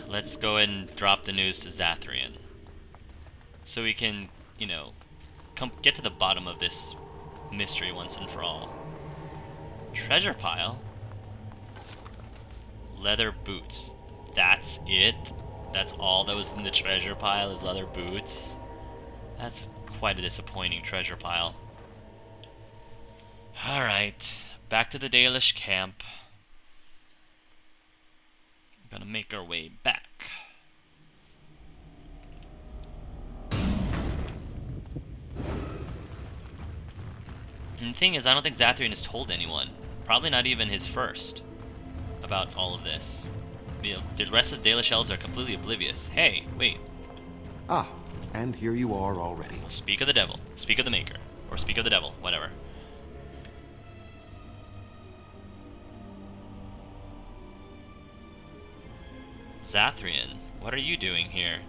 let's go ahead and drop the news to Zathrian. So we can, you know, get to the bottom of this mystery once and for all. Treasure pile? Leather boots. That's it? That's all that was in the treasure pile is leather boots? That's quite a disappointing treasure pile. Alright, back to the Dalish camp. We're gonna make our way back. And the thing is, I don't think Zathrian has told anyone, probably not even his first, about all of this. The rest of the Dalish elves are completely oblivious. Hey, wait. Ah, and here you are already. Well, speak of the devil. Speak of the Maker. Or speak of the devil. Whatever. Zathrian, what are you doing here?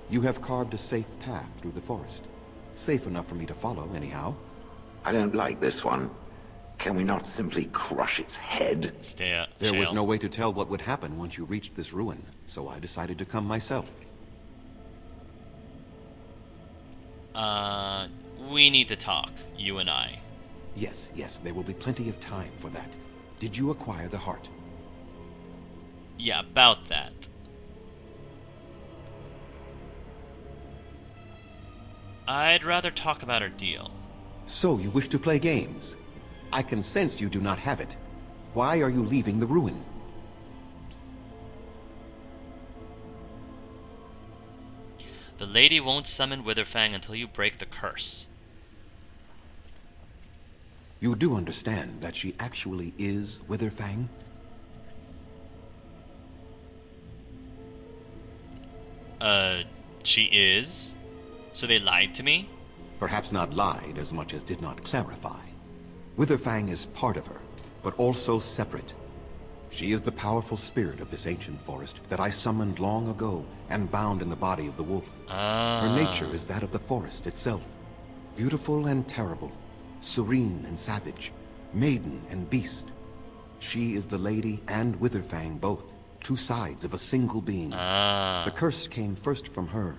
You have carved a safe path through the forest. Safe enough for me to follow, anyhow. I don't like this one. Can we not simply crush its head? There was no way to tell what would happen once you reached this ruin, so I decided to come myself. We need to talk, you and I. Yes, there will be plenty of time for that. Did you acquire the heart? Yeah, about that. I'd rather talk about our deal. So you wish to play games? I can sense you do not have it. Why are you leaving the ruin? The lady won't summon Witherfang until you break the curse. You do understand that she actually is Witherfang? She is? So they lied to me? Perhaps not lied as much as did not clarify. Witherfang is part of her, but also separate. She is the powerful spirit of this ancient forest that I summoned long ago and bound in the body of the wolf. Her nature is that of the forest itself. Beautiful and terrible, serene and savage, maiden and beast. She is the lady and Witherfang both, two sides of a single being. The curse came first from her.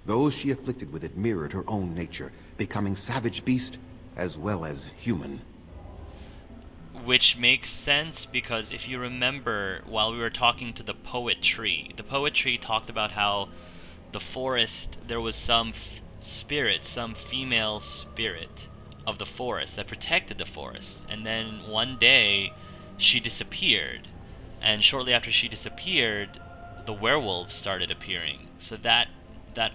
Those she afflicted with it mirrored her own nature, becoming savage beast as well as human. Which makes sense because if you remember, while we were talking to the poet tree talked about how the forest, there was some spirit, some female spirit of the forest that protected the forest. And then one day, she disappeared. And shortly after she disappeared, the werewolves started appearing. So that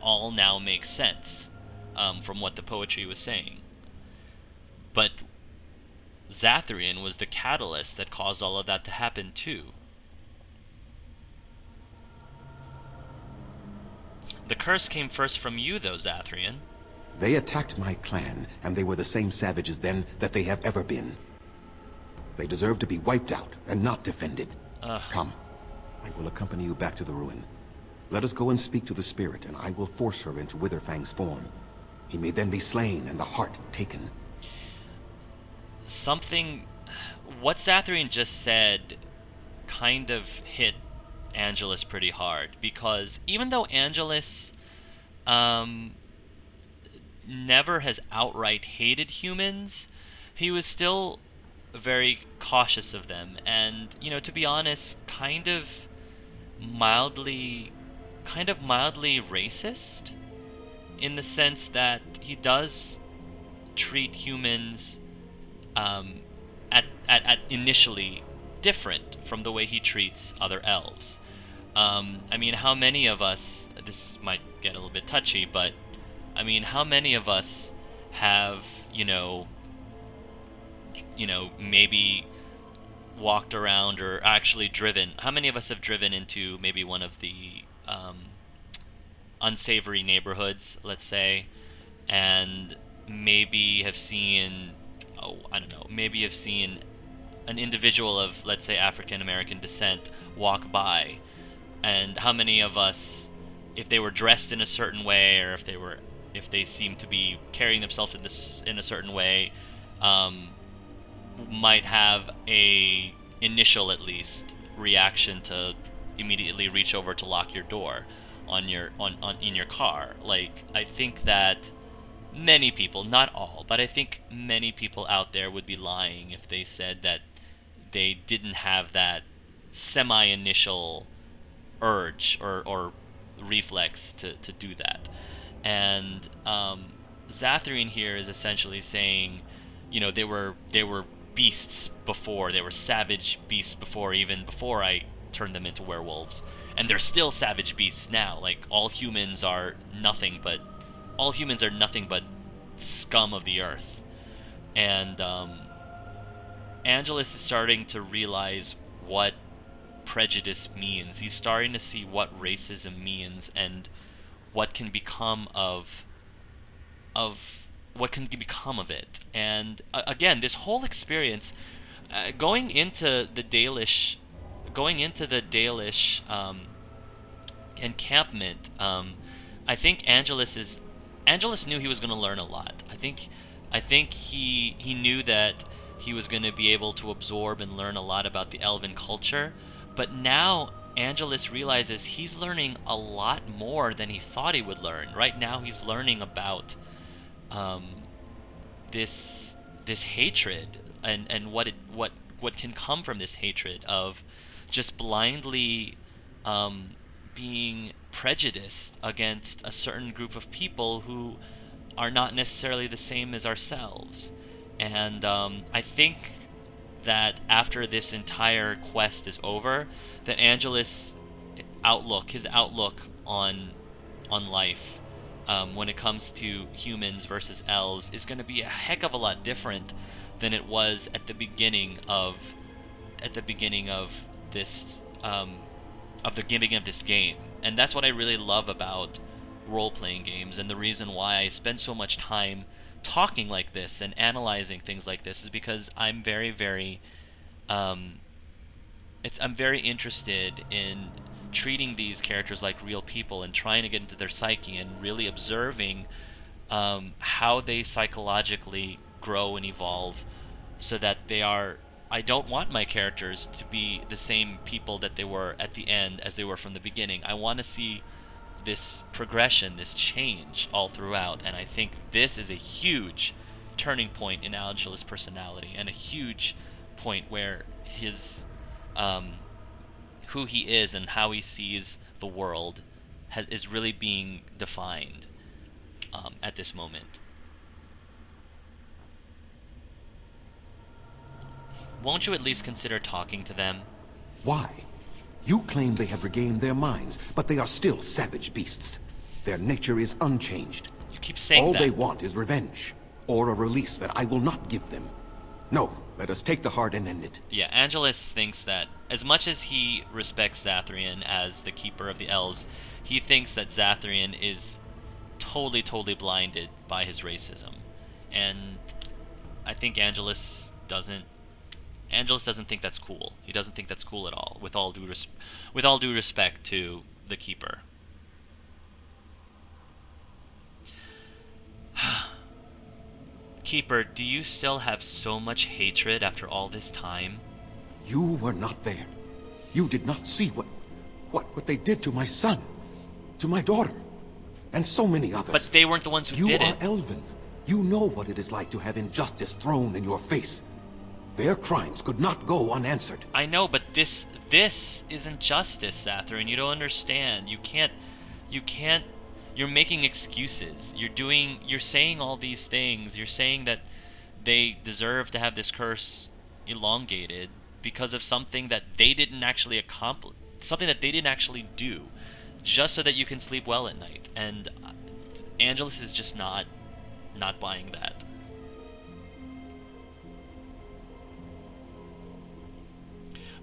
all now makes sense from what the poetry was saying. But Zathrian was the catalyst that caused all of that to happen too. The curse came first from you though, Zathrian. They attacked my clan, and they were the same savages then that they have ever been. They deserve to be wiped out and not defended. Come, I will accompany you back to the ruin. Let us go and speak to the spirit, and I will force her into Witherfang's form. He may then be slain and the heart taken. What Zathrian just said kind of hit Angelus pretty hard, because even though Angelus never has outright hated humans, he was still very cautious of them, and, you know, to be honest, kind of mildly racist, in the sense that he does treat humans at initially different from the way he treats other elves. I mean, how many of us, this might get a little bit touchy, but I mean, how many of us have, maybe walked around or actually driven, how many of us have driven into maybe one of the unsavory neighborhoods, let's say, and maybe have seen, maybe have seen an individual of, let's say, African American descent walk by, and how many of us, if they were dressed in a certain way, or if they seemed to be carrying themselves in a certain way, might have a initial, at least, reaction to immediately reach over to lock your door on in your car. Like, I think that many people, not all, but I think many people out there would be lying if they said that they didn't have that semi-initial urge or reflex to do that. And Zathrian here is essentially saying, they were beasts before, they were savage beasts before, even before I turned them into werewolves, and they're still savage beasts now. Like, all humans are nothing but scum of the earth. And Angelus is starting to realize what prejudice means. He's starting to see what racism means and what can become of it. And again, this whole experience, going into the Dalish encampment, I think Angelus knew he was going to learn a lot. I think he knew that he was going to be able to absorb and learn a lot about the elven culture, but now Angelus realizes he's learning a lot more than he thought he would learn. Right now he's learning about this hatred, and what can come from this hatred of just blindly being prejudiced against a certain group of people who are not necessarily the same as ourselves. And I think that after this entire quest is over, that his outlook on life, when it comes to humans versus elves, is going to be a heck of a lot different than it was at the beginning of this of the beginning of this game. And that's what I really love about role-playing games, and the reason why I spend so much time talking like this and analyzing things like this is because I'm very, very I'm very interested in treating these characters like real people and trying to get into their psyche and really observing how they psychologically grow and evolve, so that I don't want my characters to be the same people that they were at the end as they were from the beginning. I want to see this progression, this change all throughout, and I think this is a huge turning point in Angelus' personality, and a huge point where his who he is and how he sees the world is really being defined at this moment. Won't you at least consider talking to them? Why? You claim they have regained their minds, but they are still savage beasts. Their nature is unchanged. You keep saying All that. they want is revenge, or a release that I will not give them. No, let us take the heart and end it. Yeah, Angelus thinks that as much as he respects Zathrian as the keeper of the elves, he thinks that Zathrian is totally, totally blinded by his racism. And I think Angelus doesn't think that's cool. He doesn't think that's cool at all, with all due respect to the keeper. Keeper, do you still have so much hatred after all this time? You were not there. You did not see what they did to my son, to my daughter, and so many others. But they weren't the ones who did it. You are elven. You know what it is like to have injustice thrown in your face. Their crimes could not go unanswered. I know, but this isn't justice, Zathrian. You don't understand. You can't, you're making excuses. You're saying all these things. You're saying that they deserve to have this curse elongated because of something that they didn't actually accomplish, something that they didn't actually do, just so that you can sleep well at night. And Angelus is just not buying that.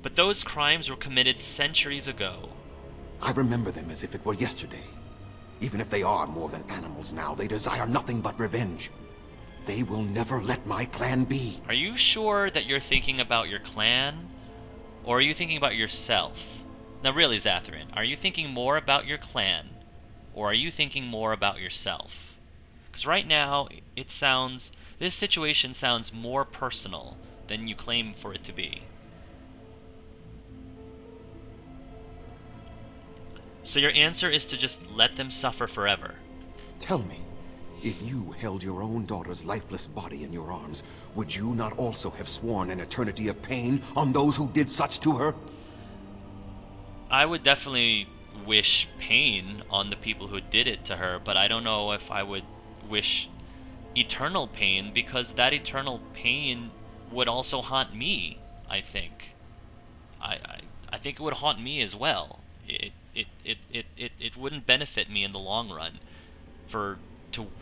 But those crimes were committed centuries ago. I remember them as if it were yesterday. Even if they are more than animals now, they desire nothing but revenge. They will never let my clan be. Are you sure that you're thinking about your clan? Or are you thinking about yourself? Now really, Zathrian, are you thinking more about your clan? Or are you thinking more about yourself? Because right now, this situation sounds more personal than you claim for it to be. So your answer is to just let them suffer forever. Tell me, if you held your own daughter's lifeless body in your arms, would you not also have sworn an eternity of pain on those who did such to her? I would definitely wish pain on the people who did it to her, but I don't know if I would wish eternal pain, because that eternal pain would also haunt me, I think. I think it would haunt me as well. It wouldn't benefit me in the long run for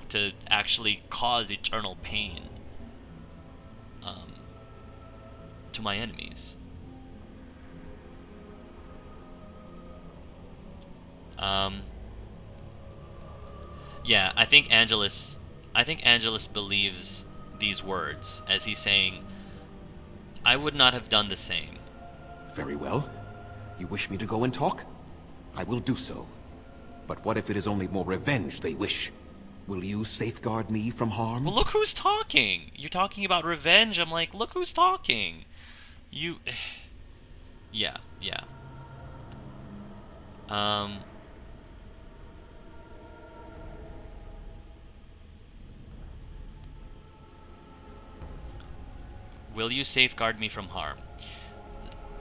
to actually cause eternal pain um, to my enemies. Um, yeah, I think Angelus believes these words as he's saying, I would not have done the same. Very well. You wish me to go and talk? I will do so. But what if it is only more revenge they wish? Will you safeguard me from harm? Well, look who's talking. You're talking about revenge. I'm like, look who's talking. You... yeah, yeah. Will you safeguard me from harm?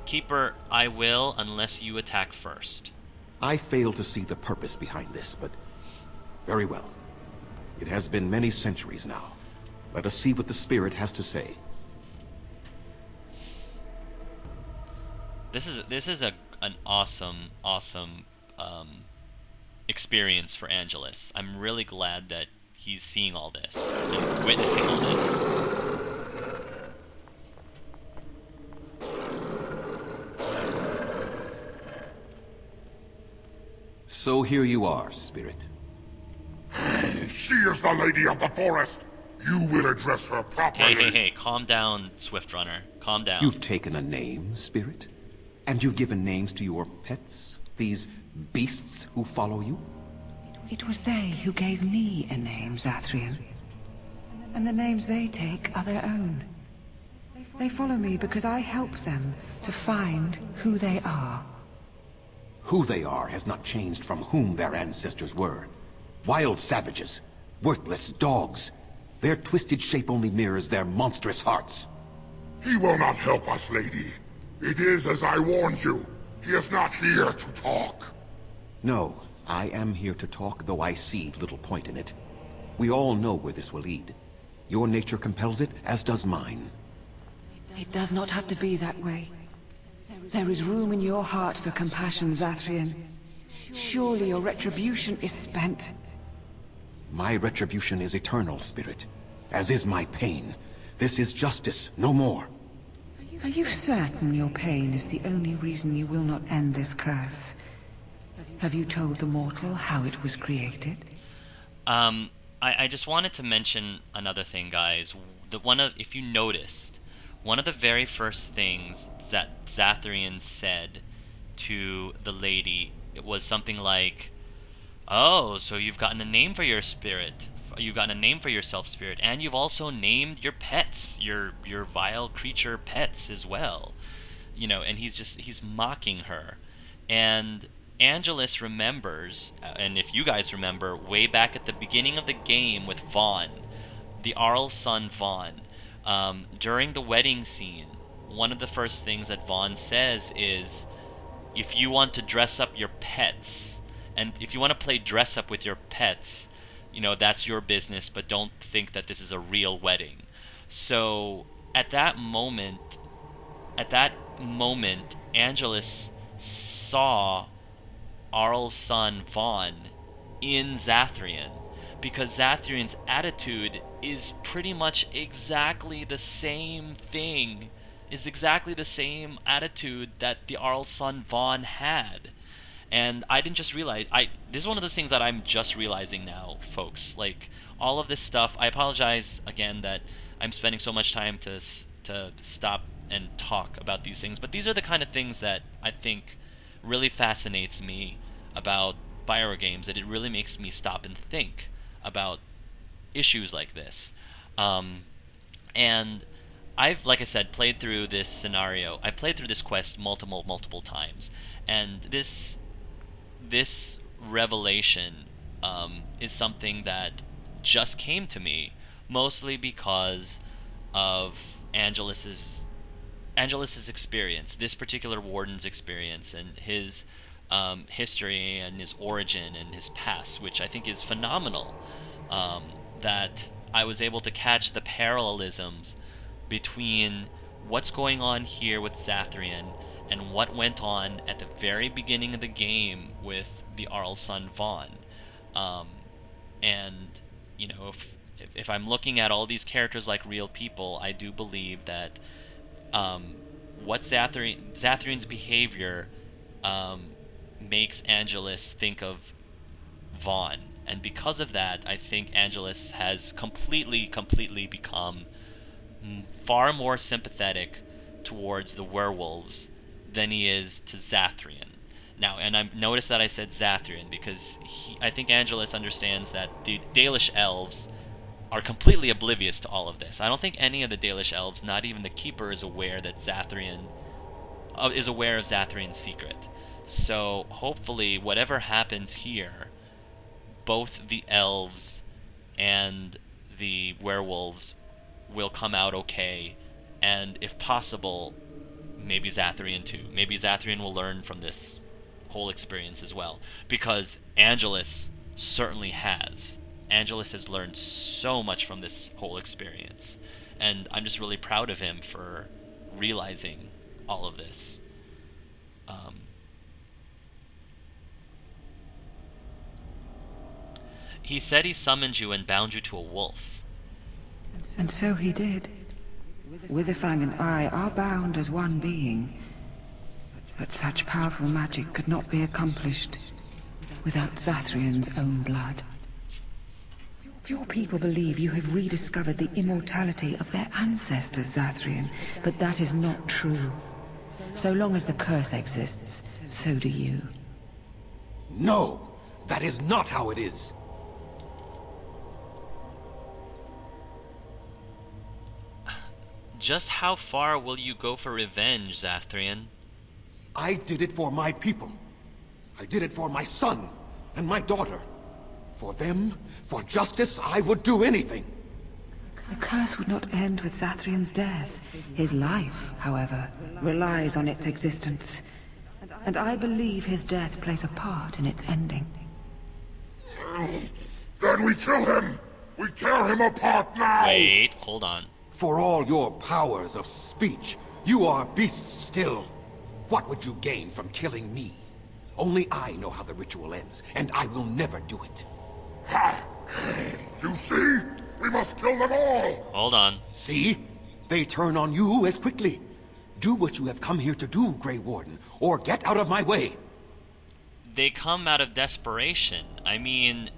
Keeper, I will, unless you attack first. I fail to see the purpose behind this, but very well. It has been many centuries now. Let us see what the spirit has to say. This is an awesome experience for Angelus. I'm really glad that he's seeing all this, and witnessing all this. So here you are, spirit. She is the lady of the forest. You will address her properly. Hey, calm down, Swift Runner. Calm down. You've taken a name, spirit? And you've given names to your pets? These beasts who follow you? It was they who gave me a name, Zathrian. And the names they take are their own. They follow me because I help them to find who they are. Who they are has not changed from whom their ancestors were. Wild savages, worthless dogs. Their twisted shape only mirrors their monstrous hearts. He will not help us, lady. It is as I warned you. He is not here to talk. No, I am here to talk, though I see little point in it. We all know where this will lead. Your nature compels it, as does mine. It does not have to be that way. There is room in your heart for compassion, Zathrian. Surely your retribution is spent. My retribution is eternal, spirit. As is my pain. This is justice, no more. Are you certain your pain is the only reason you will not end this curse? Have you told the mortal how it was created? I just wanted to mention another thing, guys. If you noticed, one of the very first things that Zathrian said to the lady, it was something like, "Oh, so you've gotten a name for your spirit. You've gotten a name for yourself, spirit, and you've also named your pets, your vile creature pets as well." You know, and he's mocking her. And Angelus remembers, and if you guys remember, way back at the beginning of the game with Vaughn, the Arl's son Vaughn, during the wedding scene, one of the first things that Vaughn says is, if you want to dress up your pets, and if you want to play dress up with your pets, you know, that's your business, but don't think that this is a real wedding. So at that moment, Angelus saw Arl's son Vaughn in Zathrian, because Zathrian's attitude is pretty much exactly the same thing, is exactly the same attitude that the Arl's son Vaughn had. And I didn't just realize, this is one of those things that I'm just realizing now, folks. Like, all of this stuff, I apologize again that I'm spending so much time to stop and talk about these things, but these are the kind of things that I think really fascinates me about Bioware games, that it really makes me stop and think about issues like this. And I've, like I said, played through this scenario. I played through this quest multiple times, and this this revelation is something that just came to me, mostly because of Angelus's experience, this particular warden's experience, and his history and his origin and his past, which I think is phenomenal. That I was able to catch the parallelisms between what's going on here with Zathrian and what went on at the very beginning of the game with the Arl's son Vaughn. And you know, if I'm looking at all these characters like real people, I do believe that what Zathrian's behavior makes Angelus think of Vaughn, and because of that, I think Angelus has completely become far more sympathetic towards the werewolves than he is to Zathrian. Now, and I've noticed that I said Zathrian because I think Angelus understands that the Dalish elves are completely oblivious to all of this. I don't think any of the Dalish elves, not even the Keeper, is aware that Zathrian is aware of Zathrian's secret. So hopefully, whatever happens here, both the elves and the werewolves will come out okay, and if possible, maybe Zathrian too. Maybe Zathrian will learn from this whole experience as well, because Angelus certainly has. Angelus has learned so much from this whole experience, and I'm just really proud of him for realizing all of this. He said he summoned you and bound you to a wolf. And so he did. Witherfang and I are bound as one being, but such powerful magic could not be accomplished without Zathrian's own blood. Your people believe you have rediscovered the immortality of their ancestors, Zathrian, but that is not true. So long as the curse exists, so do you. No! That is not how it is! Just how far will you go for revenge, Zathrian? I did it for my people. I did it for my son and my daughter. For them, for justice, I would do anything. The curse would not end with Zathrian's death. His life, however, relies on its existence. And I believe his death plays a part in its ending. Then we kill him! We tear him apart now! Wait, hold on. For all your powers of speech, you are beasts still. What would you gain from killing me? Only I know how the ritual ends, and I will never do it. Ha! You see? We must kill them all! Hold on. See? They turn on you as quickly. Do what you have come here to do, Grey Warden, or get out of my way. They come out of desperation. I mean,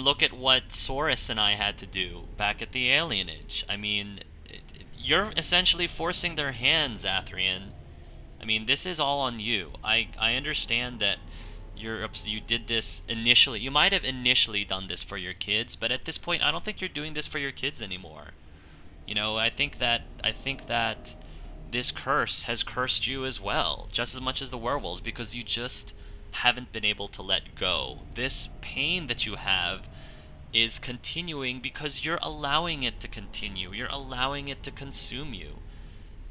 look at what Saurus and I had to do back at the Alienage. I mean, you're essentially forcing their hands, Zathrian. I mean, this is all on you. I understand that you did this initially. You might have initially done this for your kids, but at this point, I don't think you're doing this for your kids anymore. You know, I think that this curse has cursed you as well, just as much as the werewolves, because you just haven't been able to let go. This pain that you have is continuing because you're allowing it to continue. You're allowing it to consume you.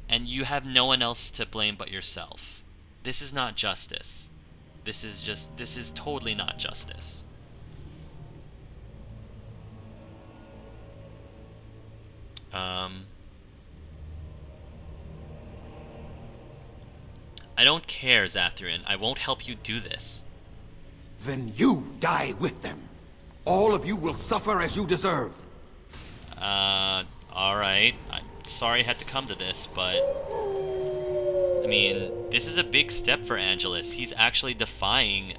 And you have no one else to blame but yourself. This is not justice. This is totally not justice. I don't care, Zathrian. I won't help you do this. Then you die with them. All of you will suffer as you deserve. Alright. I'm sorry I had to come to this, but I mean, this is a big step for Angelus. He's actually defying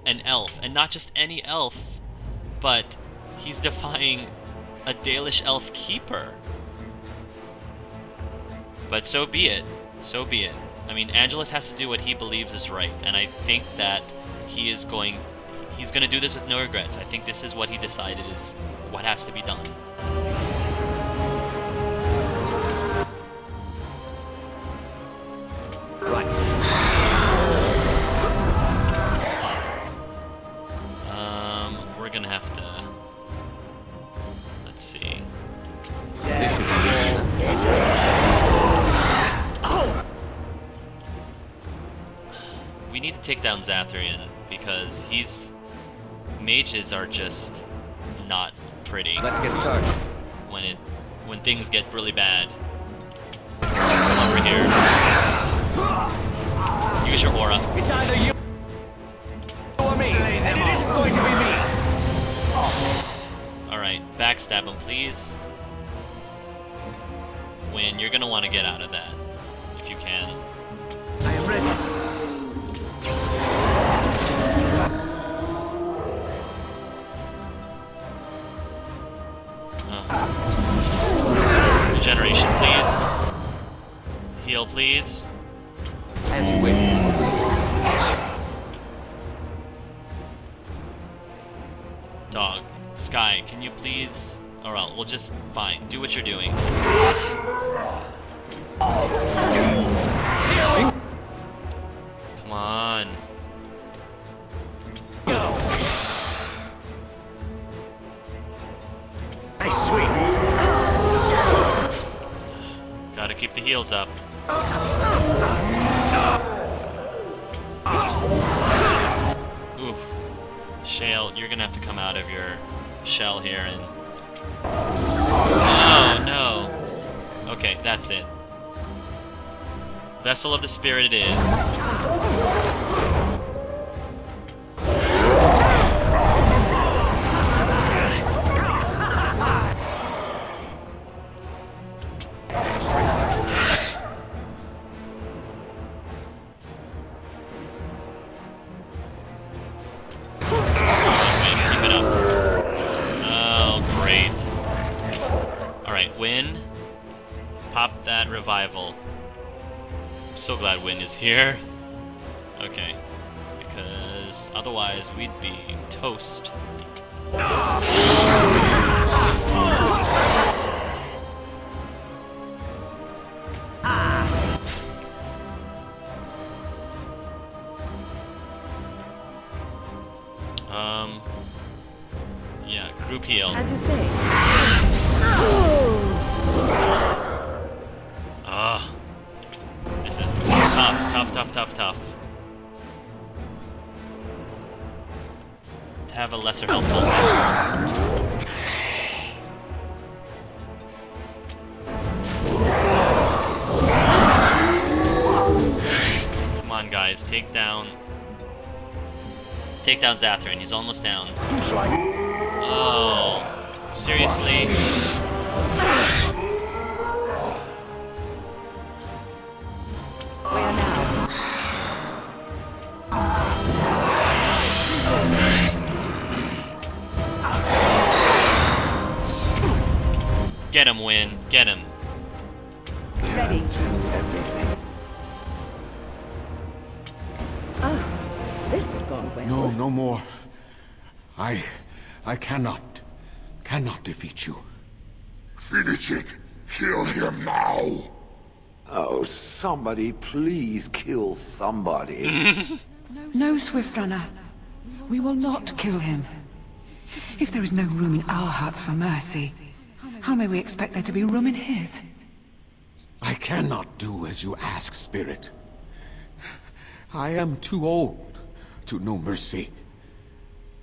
an elf, and not just any elf, but he's defying a Dalish elf keeper. But so be it. So be it. I mean, Angelus has to do what he believes is right, and I think that he's going to do this with no regrets. I think this is what he decided is what has to be done. Right. take down Zathrian, because mages are just not pretty. Let's get started. When things get really bad. Come over here. Use your aura. It's either you or me, and it isn't going to be me. Alright, backstab him, please. Win, you're gonna want to get out of that, if you can. I am ready. Regeneration, please. Heal, please. As you wish. Dog. Sky, can you please... Or else, we'll just... Fine, do what you're doing. Come on. Go. Nice sweep. Gotta keep the heals up. Ooh. Shale, you're gonna have to come out of your shell here and... Oh, no. Okay, that's it. Vessel of the Spirit it is. Win. Pop that revival. I'm so glad Win is here. Okay. Because otherwise we'd be toast. Yeah, group heal. As you say. Ah, this is tough. To have a lesser helpful. Come on, guys, take down Zathrian. He's almost down. Oh, seriously? Where now? Get him, Win. Get him. Ready. Everything. Ah, this has gone well. No, no more. I cannot defeat you. Finish it! Kill him now! Oh, somebody please kill somebody. No, Swift Runner. We will not kill him. If there is no room in our hearts for mercy, how may we expect there to be room in his? I cannot do as you ask, Spirit. I am too old to know mercy.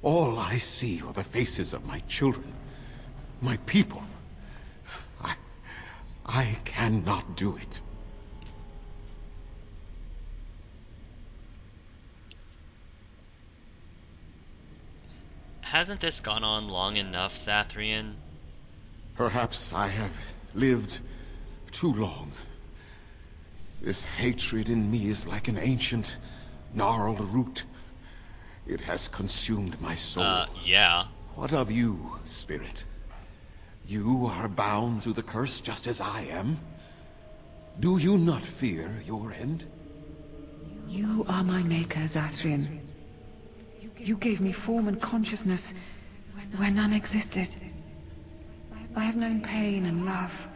All I see are the faces of my children, my people. I cannot do it. Hasn't this gone on long enough, Zathrian? Perhaps I have lived too long. This hatred in me is like an ancient, gnarled root. It has consumed my soul. Yeah. What of you, Spirit? You are bound to the curse just as I am. Do you not fear your end? You are my maker, Zathrian. You gave me form and consciousness where none existed. I have known pain and love,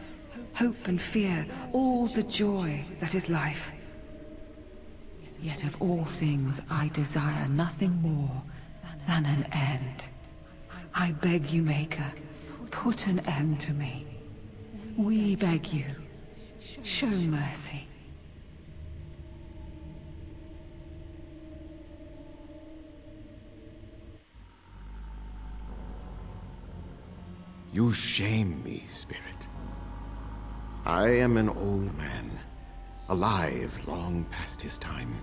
hope and fear, all the joy that is life. Yet of all things I desire nothing more than an end. I beg you, Maker, put an end to me. We beg you, show mercy. You shame me, Spirit. I am an old man, alive long past his time.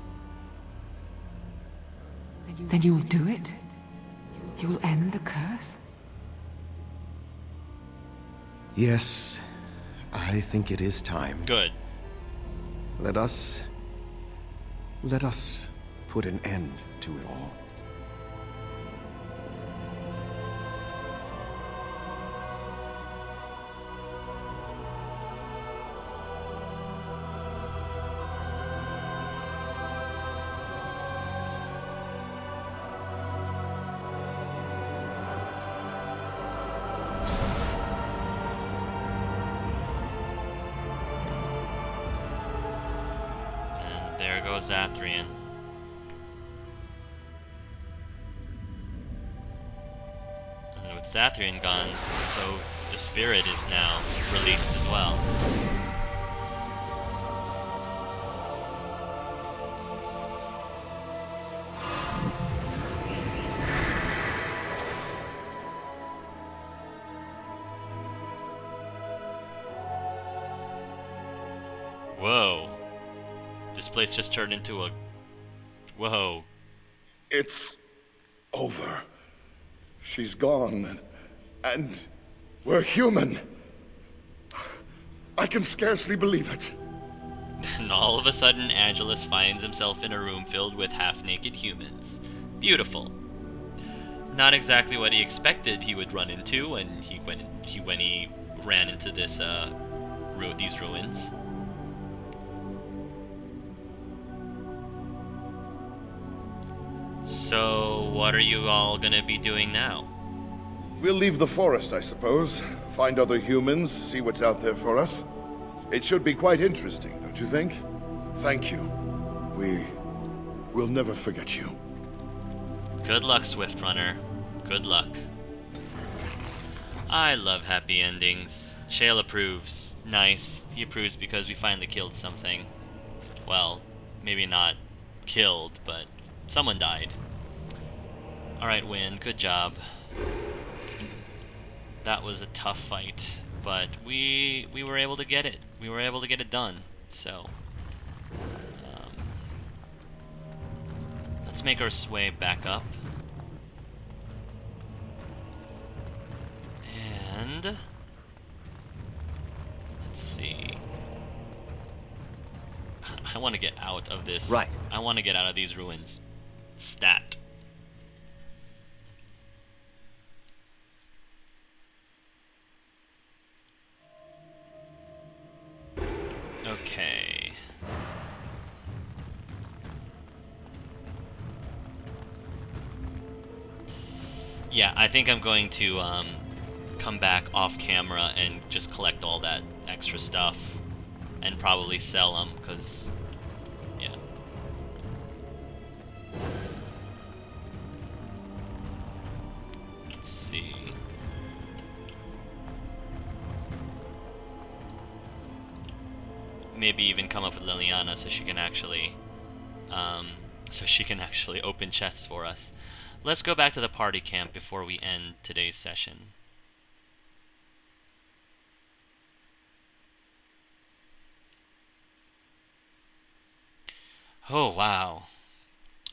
Then you'll do it? You'll end the curse? Yes, I think it is time. Good. Let us put an end to it all. There goes Athrian. And with Athrian gone, so the spirit is now released as well. Whoa. This place just turned into a... Whoa. It's over. She's gone, and we're human. I can scarcely believe it. And all of a sudden, Angelus finds himself in a room filled with half-naked humans. Beautiful. Not exactly what he expected he would run into when he ran into this these ruins. So, what are you all gonna be doing now? We'll leave the forest, I suppose. Find other humans, see what's out there for us. It should be quite interesting, don't you think? Thank you. We'll never forget you. Good luck, Swift Runner. Good luck. I love happy endings. Shale approves. Nice. He approves because we finally killed something. Well, maybe not killed, but someone died. Alright, Wynn, good job. That was a tough fight, but we were able to get it. We were able to get it done. So, let's make our way back up. And let's see. I want to get out of this. Right. I want to get out of these ruins. Stat. Okay. Yeah, I think I'm going to come back off camera and just collect all that extra stuff and probably sell them, because, yeah. Let's see. Maybe even come up with Liliana so she can actually open chests for us. Let's go back to the party camp before we end today's session. Oh, wow.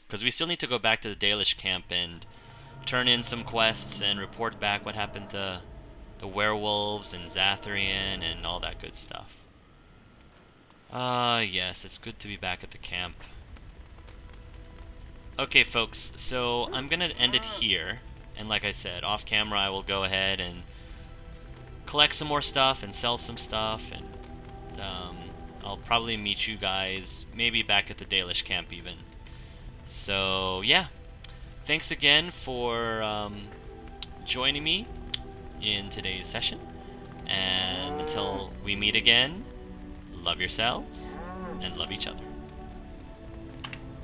Because we still need to go back to the Dalish camp and turn in some quests and report back what happened to the werewolves and Zathrian and all that good stuff. Yes, it's good to be back at the camp. Okay, folks, so I'm gonna end it here, and like I said, off camera I will go ahead and collect some more stuff and sell some stuff, and I'll probably meet you guys maybe back at the Dalish camp even. So yeah, thanks again for joining me in today's session, and until we meet again, love yourselves and love each other.